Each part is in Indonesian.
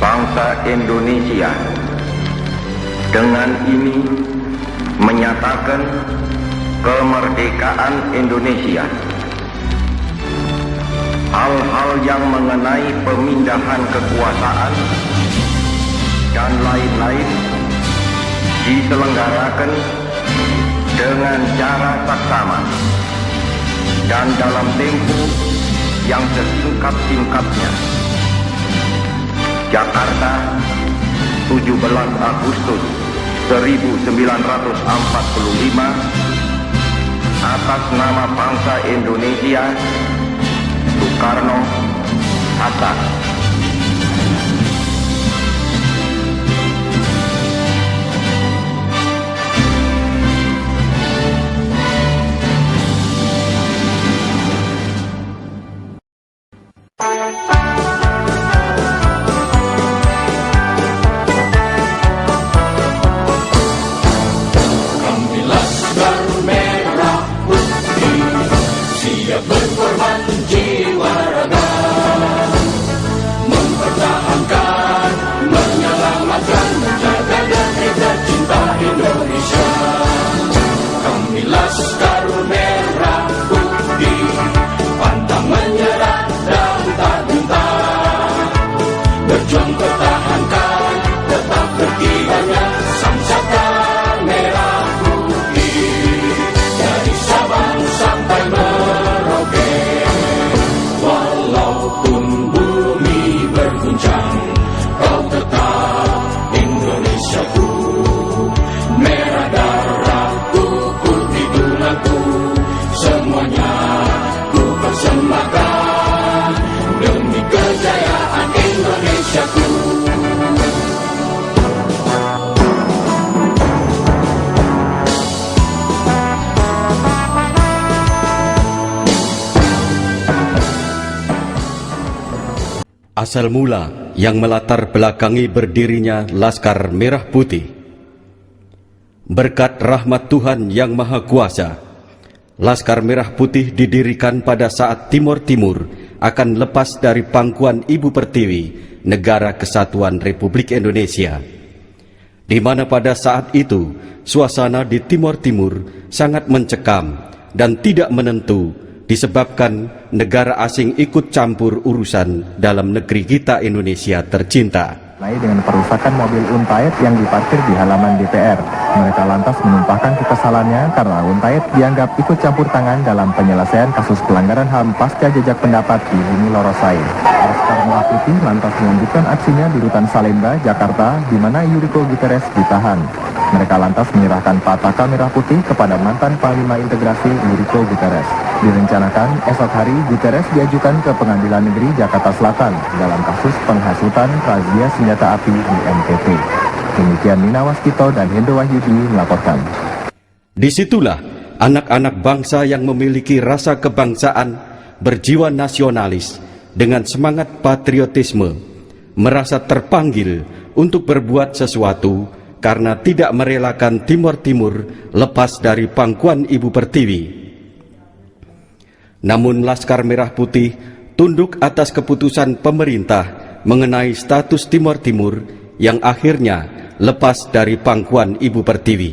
bangsa Indonesia dengan ini menyatakan kemerdekaan Indonesia. Hal-hal yang mengenai pemindahan kekuasaan dan lain-lain diselenggarakan dengan cara saksama dan dalam tempo yang sesingkat-singkatnya. Jakarta, 17 Agustus 1945, atas nama bangsa Indonesia, Soekarno-Hatta. Asal mula yang melatar belakangi berdirinya Laskar Merah Putih. Berkat rahmat Tuhan Yang Maha Kuasa, Laskar Merah Putih didirikan pada saat Timor Timur akan lepas dari pangkuan Ibu Pertiwi, Negara Kesatuan Republik Indonesia, di mana pada saat itu suasana di Timor Timur sangat mencekam dan tidak menentu disebabkan negara asing ikut campur urusan dalam negeri kita Indonesia tercinta. Dengan perusakan mobil Untaid yang diparkir di halaman DPR. Mereka lantas menumpahkan kekesalannya karena Untaid dianggap ikut campur tangan dalam penyelesaian kasus pelanggaran HAM pasca jejak pendapat di Bumi Lorosai. Laskar Merah Putih lantas melanjutkan aksinya di Rutan Salemba, Jakarta, di mana Yuriko Guterres ditahan. Mereka lantas menyerahkan Pataka Merah Putih kepada mantan Panglima Integrasi Yuriko Guterres. Direncanakan esok hari Guterres diajukan ke Pengadilan Negeri Jakarta Selatan dalam kasus penghasutan razia senjata api di NTT. Demikian Nina Waskito dan Hendo Wahyudi melaporkan. Disitulah anak-anak bangsa yang memiliki rasa kebangsaan, berjiwa nasionalis, dengan semangat patriotisme, merasa terpanggil untuk berbuat sesuatu karena tidak merelakan Timor Timur lepas dari pangkuan Ibu Pertiwi. Namun Laskar Merah Putih tunduk atas keputusan pemerintah mengenai status Timor Timur yang akhirnya lepas dari pangkuan Ibu Pertiwi.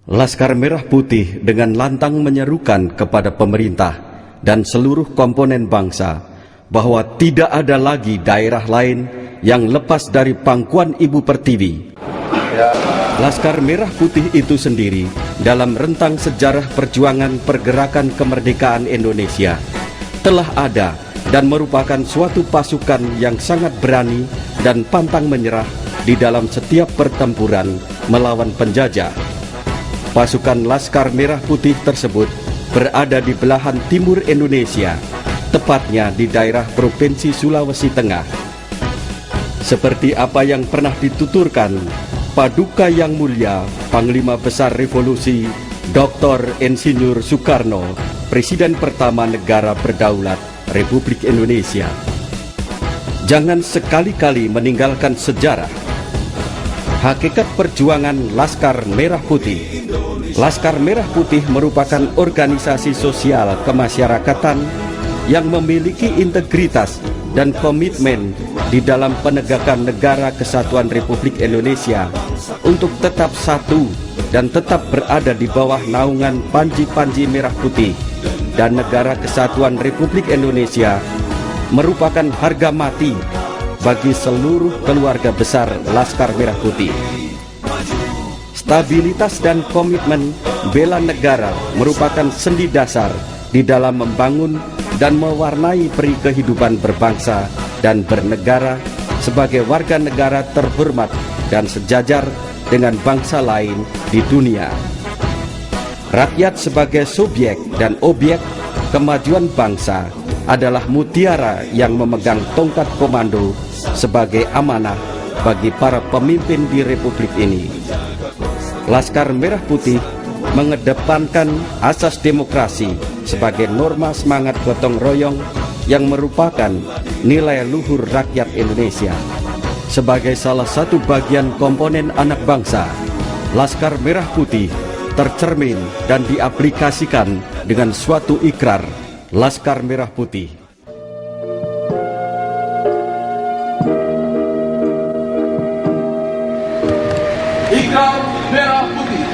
Laskar Merah Putih dengan lantang menyerukan kepada pemerintah dan seluruh komponen bangsa bahwa tidak ada lagi daerah lain yang lepas dari pangkuan Ibu Pertiwi. Laskar Merah Putih itu sendiri dalam rentang sejarah perjuangan pergerakan kemerdekaan Indonesia telah ada dan merupakan suatu pasukan yang sangat berani dan pantang menyerah di dalam setiap pertempuran melawan penjajah. Pasukan Laskar Merah Putih tersebut berada di belahan timur Indonesia, tepatnya di daerah Provinsi Sulawesi Tengah. Seperti apa yang pernah dituturkan Paduka Yang Mulia Panglima Besar Revolusi Dr. Insinyur Soekarno, Presiden pertama negara berdaulat Republik Indonesia. Jangan sekali-kali meninggalkan sejarah. Hakikat perjuangan Laskar Merah Putih. Laskar Merah Putih merupakan organisasi sosial kemasyarakatan yang memiliki integritas dan komitmen di dalam penegakan negara kesatuan Republik Indonesia untuk tetap satu dan tetap berada di bawah naungan panji-panji merah putih dan negara kesatuan Republik Indonesia merupakan harga mati bagi seluruh keluarga besar Laskar Merah Putih. Stabilitas dan komitmen bela negara merupakan sendi dasar di dalam membangun dan mewarnai peri kehidupan berbangsa dan bernegara sebagai warga negara terhormat dan sejajar dengan bangsa lain di dunia. Rakyat sebagai subjek dan objek kemajuan bangsa adalah mutiara yang memegang tongkat komando sebagai amanah bagi para pemimpin di Republik ini. Laskar Merah Putih mengedepankan asas demokrasi sebagai norma semangat gotong royong yang merupakan nilai luhur rakyat Indonesia. Sebagai salah satu bagian komponen anak bangsa, Laskar Merah Putih tercermin dan diaplikasikan dengan suatu ikrar Laskar Merah Putih. Ikrar Merah Putih.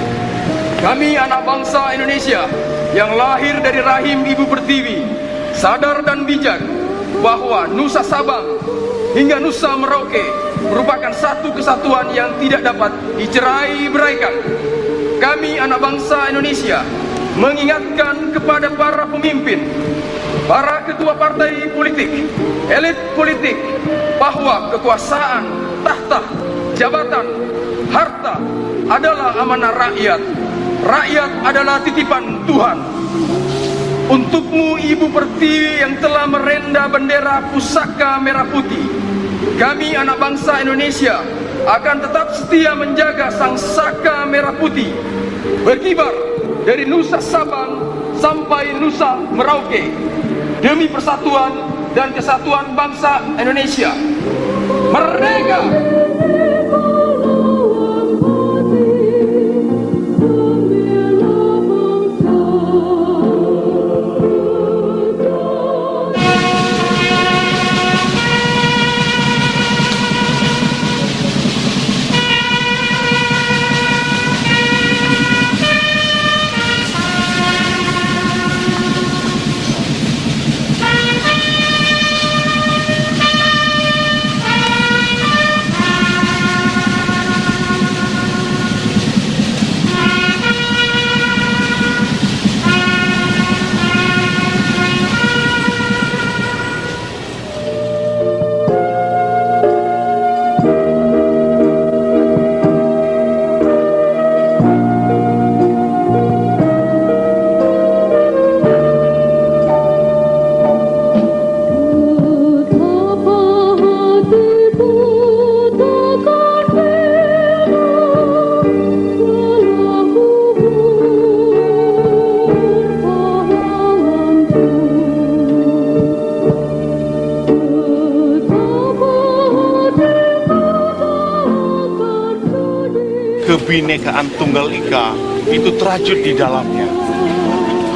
Kami anak bangsa Indonesia yang lahir dari rahim Ibu Pertiwi, sadar dan bijak bahwa Nusa Sabang hingga Nusa Merauke merupakan satu kesatuan yang tidak dapat dicerai-beraikan. Kami anak bangsa Indonesia mengingatkan kepada para pemimpin, para ketua partai politik, elit politik, bahwa kekuasaan, tahta, jabatan, harta adalah amanah rakyat. Rakyat adalah titipan Tuhan. Untukmu Ibu Pertiwi yang telah merenda bendera pusaka merah putih, kami anak bangsa Indonesia akan tetap setia menjaga sang saka merah putih berkibar dari Nusa Sabang sampai Nusa Merauke demi persatuan dan kesatuan bangsa Indonesia. Merdeka! Kebinekaan Tunggal Ika itu terajut di dalamnya.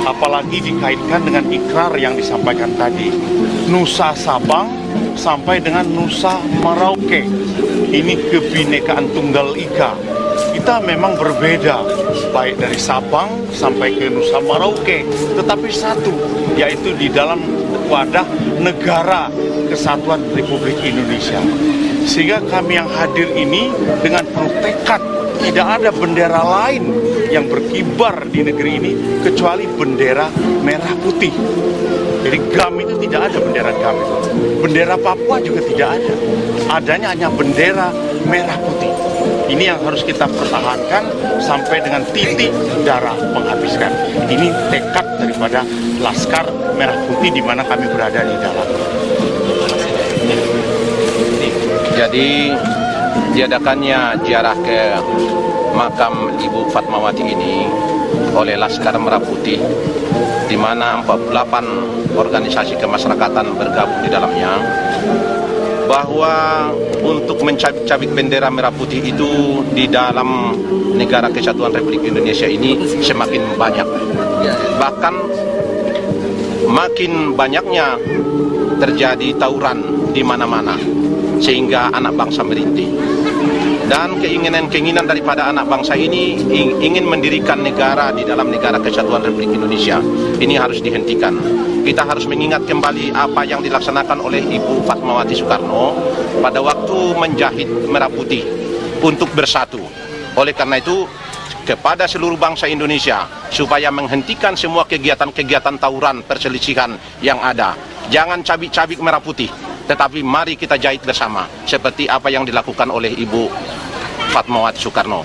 Apalagi dikaitkan dengan ikrar yang disampaikan tadi. Nusa Sabang sampai dengan Nusa Merauke. Ini kebinekaan Tunggal Ika. Kita memang berbeda, baik dari Sabang sampai ke Nusa Merauke, tetapi satu, yaitu di dalam wadah negara kesatuan Republik Indonesia. Sehingga kami yang hadir ini dengan penuh tekad, tidak ada bendera lain yang berkibar di negeri ini kecuali bendera merah putih. Jadi GAM itu tidak ada bendera GAM. Bendera Papua juga tidak ada. Adanya hanya bendera merah putih. Ini yang harus kita pertahankan sampai dengan titik darah penghabiskan. Ini tekad daripada Laskar Merah Putih di mana kami berada di dalam. Jadi diadakannya ziarah ke makam Ibu Fatmawati ini oleh Laskar Merah Putih, di mana 48 organisasi kemasyarakatan bergabung di dalamnya, bahwa untuk mencabik-cabik bendera merah putih itu di dalam negara kesatuan Republik Indonesia ini semakin banyak. Bahkan makin banyaknya terjadi tawuran di mana-mana. sehingga anak bangsa merintih. Dan keinginan daripada anak bangsa ini ingin mendirikan negara di dalam negara kesatuan Republik Indonesia. Ini harus dihentikan. Kita harus mengingat kembali apa yang dilaksanakan oleh Ibu Fatmawati Soekarno pada waktu menjahit merah putih untuk bersatu. Oleh karena itu, kepada seluruh bangsa Indonesia supaya menghentikan semua kegiatan-kegiatan tawuran perselisihan yang ada. Jangan cabik-cabik merah putih, tetapi mari kita jahit bersama seperti apa yang dilakukan oleh Ibu Fatmawati Soekarno.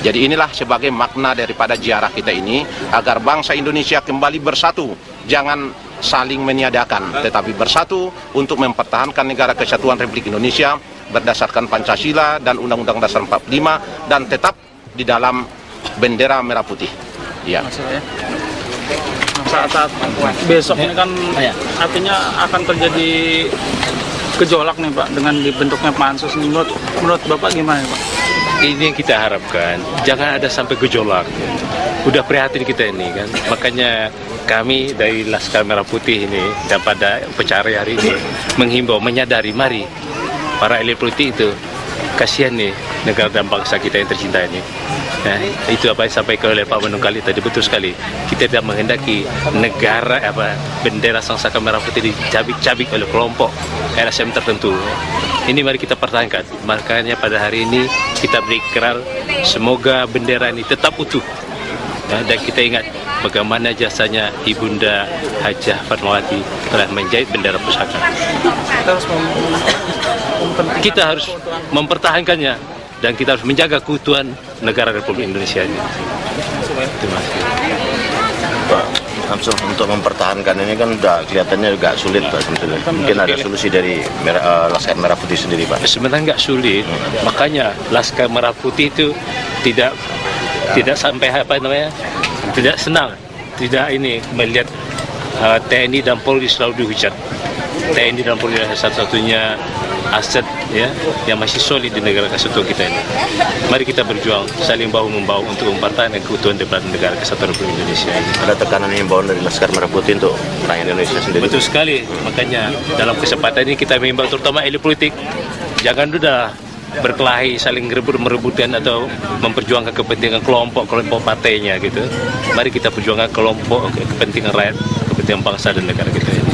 Jadi inilah sebagai makna daripada ziarah kita ini, agar bangsa Indonesia kembali bersatu, jangan saling meniadakan, tetapi bersatu untuk mempertahankan negara kesatuan Republik Indonesia berdasarkan Pancasila dan Undang-Undang Dasar 45 dan tetap di dalam bendera merah putih. Ya. Saat besok ini kan artinya akan terjadi gejolak nih Pak dengan dibentuknya pansus. Menurut Bapak gimana Pak? Ini yang kita harapkan, jangan ada sampai gejolak. Udah prihatin kita ini kan, makanya kami dari Laskar Merah Putih ini dan pada upacara hari ini menghimbau, menyadari, mari para elit politik itu, kasihan nih negara dan bangsa kita yang tercinta ini. Nah, itu apa yang disampaikan oleh Pak Manunggali tadi betul sekali. Kita tidak menghendaki negara bendera Sang Saka Merah Putih dicabik-cabik oleh kelompok LSM tertentu. Ini mari kita pertahankan. Makanya pada hari ini kita berikrar semoga bendera ini tetap utuh. Dan kita ingat bagaimana jasanya Ibunda Hajah Fatmawati telah menjahit bendera pusaka. Kita harus mempertahankannya dan kita harus menjaga keutuhan negara Republik Indonesia ini. Terima kasih. Pak Hamsuh, untuk mempertahankan ini kan udah kelihatannya agak sulit Pak sebetulnya. Mungkin ada solusi dari Laskar Merah Putih sendiri Pak? Sebenarnya nggak sulit, makanya Laskar Merah Putih itu tidak sampai tidak senang, tidak ini melihat TNI dan Polri selalu dihujat. TNI dan Polri adalah satu-satunya aset ya yang masih solid di negara kesatuan kita ini. Mari kita berjuang saling bahu membahu untuk mempertahankan keutuhan daripada negara kesatuan Republik Indonesia ini. Ada tekanan himbauan dari Laskar Merah Putih untuk rakyat Indonesia sendiri? Betul sekali, makanya dalam kesempatan ini kita mengimbau terutama elit politik, jangan sudah berkelahi, saling merebutkan atau memperjuangkan kepentingan kelompok partainya gitu. Mari kita perjuangkan kepentingan rakyat, kepentingan bangsa dan negara kita ini.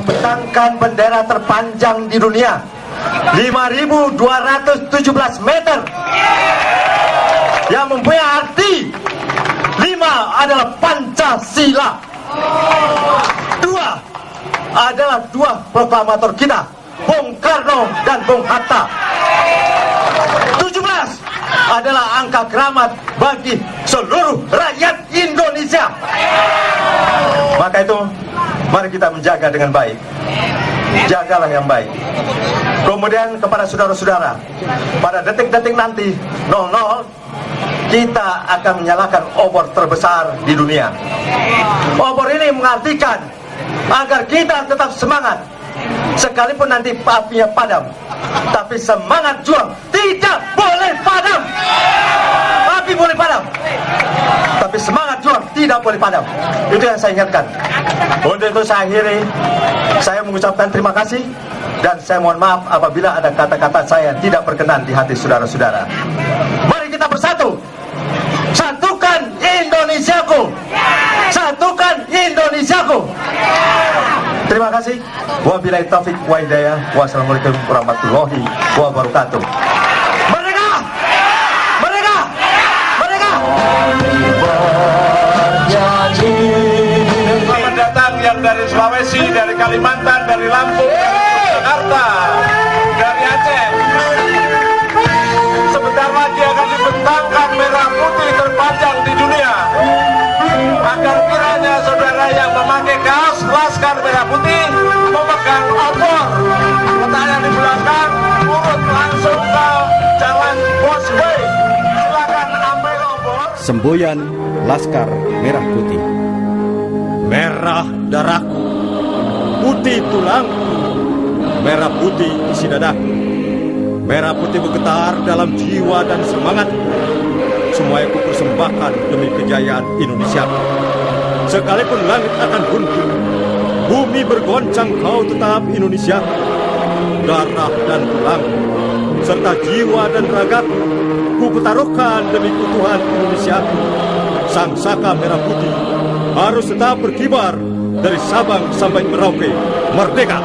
Membentangkan bendera terpanjang di dunia 5.217 meter yang mempunyai arti 5 adalah Pancasila, 2 adalah 2 proklamator kita, Bung Karno dan Bung Hatta, 17 adalah angka keramat bagi seluruh rakyat Indonesia. Maka itu mari kita menjaga dengan baik. Jagalah yang baik. Kemudian kepada saudara-saudara, pada detik-detik nanti 00 kita akan menyalakan obor terbesar di dunia. Obor ini mengartikan agar kita tetap semangat. Sekalipun nanti apinya padam, tapi semangat juang tidak boleh padam. Api boleh padam, tapi semangat juang tidak boleh padam. Itu yang saya ingatkan. Untuk itu saya akhiri, saya mengucapkan terima kasih dan saya mohon maaf apabila ada kata-kata saya tidak berkenan di hati saudara-saudara. Mari kita bersatu. Satukan Indonesiaku. Satukan Indonesiaku. Terima kasih. Wabillahi taufik wa hidayah. Wassalamualaikum warahmatullahi wabarakatuh. Merdeka! Merdeka! Merdeka! Selamat datang yang dari Sulawesi, dari Kalimantan, dari Lampung, dari Jakarta, dari Aceh. Sebentar lagi akan dibentangkan merah putih terpanjang di dunia. Agar kiranya saudara yang memakai kaos Laskar Merah Putih memegang obor. Letak yang di belakang, urut langsung ke Jalan Busway. Silakan ambil obor. Semboyan Laskar Merah Putih. Merah darahku, putih tulangku, merah putih isi dadaku. Merah putih bergetar dalam jiwa dan semangat. Semuanya ku persembahkan demi kejayaan Indonesia. Sekalipun langit akan runtuh, bumi bergoncang, kau tetap Indonesia. darah dan tulang, serta jiwa dan ragaku, ku pertaruhkan demi keutuhan Indonesia. Sang Saka Merah Putih harus tetap berkibar dari Sabang sampai Merauke, merdeka.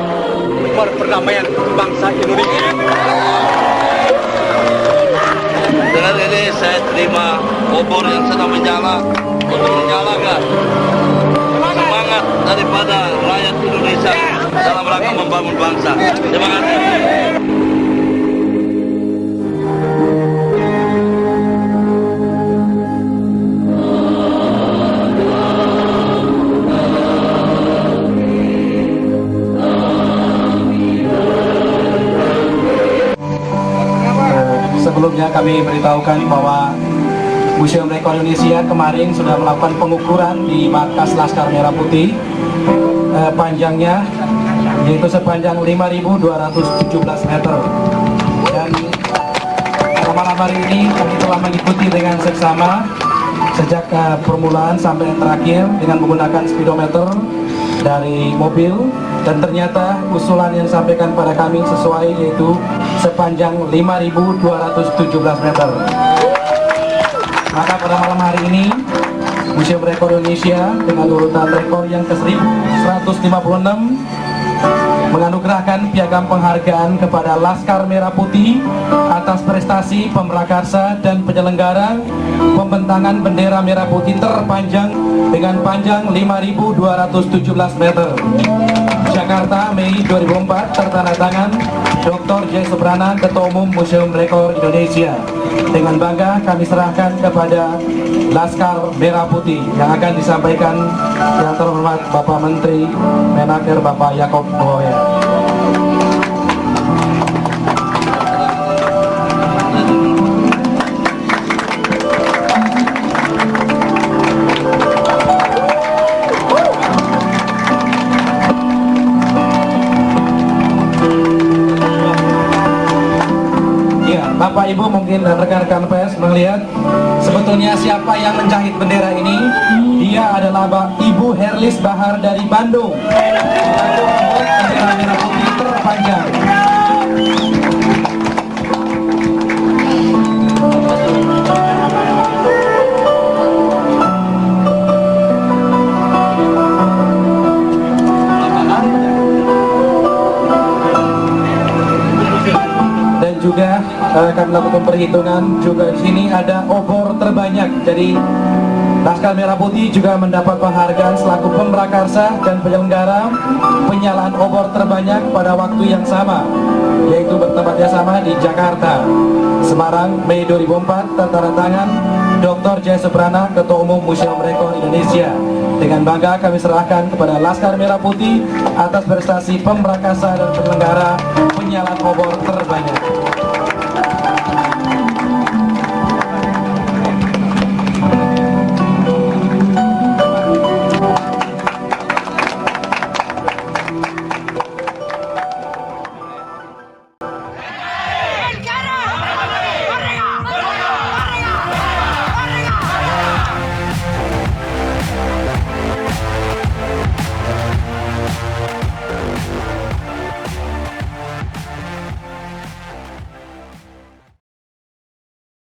Perdamaian bangsa Indonesia. Dengan ini saya terima obor yang sedang menyala untuk menyalakan semangat daripada rakyat Indonesia dalam rangka membangun bangsa. Terima kasih. Sebelumnya kami beritahukan bahwa Museum Rekor Indonesia kemarin sudah melakukan pengukuran di markas Laskar Merah Putih, panjangnya yaitu sepanjang 5.217 meter, dan pada malam hari ini kami telah mengikuti dengan seksama sejak permulaan sampai yang terakhir dengan menggunakan speedometer dari mobil, dan ternyata usulan yang disampaikan pada kami sesuai, yaitu sepanjang 5.217 meter. Maka pada malam hari ini Museum Rekor Indonesia dengan urutan rekor yang ke-1156 menganugerahkan piagam penghargaan kepada Laskar Merah Putih atas prestasi pemrakarsa dan penyelenggara pembentangan bendera merah putih terpanjang dengan panjang 5.217 meter. Jakarta, Mei 2004, tertanda tangan Dr. J. Suprana, Ketua Umum Museum Rekor Indonesia. Dengan bangga kami serahkan kepada Laskar Merah Putih yang akan disampaikan yang terhormat Bapak Menteri Menaker Bapak Yaakob Nuhoya. Bapak Ibu mungkin dan rekan-rekan pers melihat sebetulnya siapa yang menjahit bendera ini. Dia adalah Ibu Herlis Bahar dari Bandung. Bendera merah putih terpanjang. Juga akan melakukan perhitungan. Juga di sini ada obor terbanyak. Jadi Laskar Merah Putih juga mendapat penghargaan selaku pemrakarsa dan penyelenggara penyalaan obor terbanyak pada waktu yang sama, yaitu bertempatnya sama di Jakarta. Semarang, Mei 2004, tertanda tangan Dr. J. Suprana, Ketua Umum Museum Rekor Indonesia. Dengan bangga kami serahkan kepada Laskar Merah Putih atas prestasi pemrakarsa dan penyelenggara penyalaan obor terbanyak.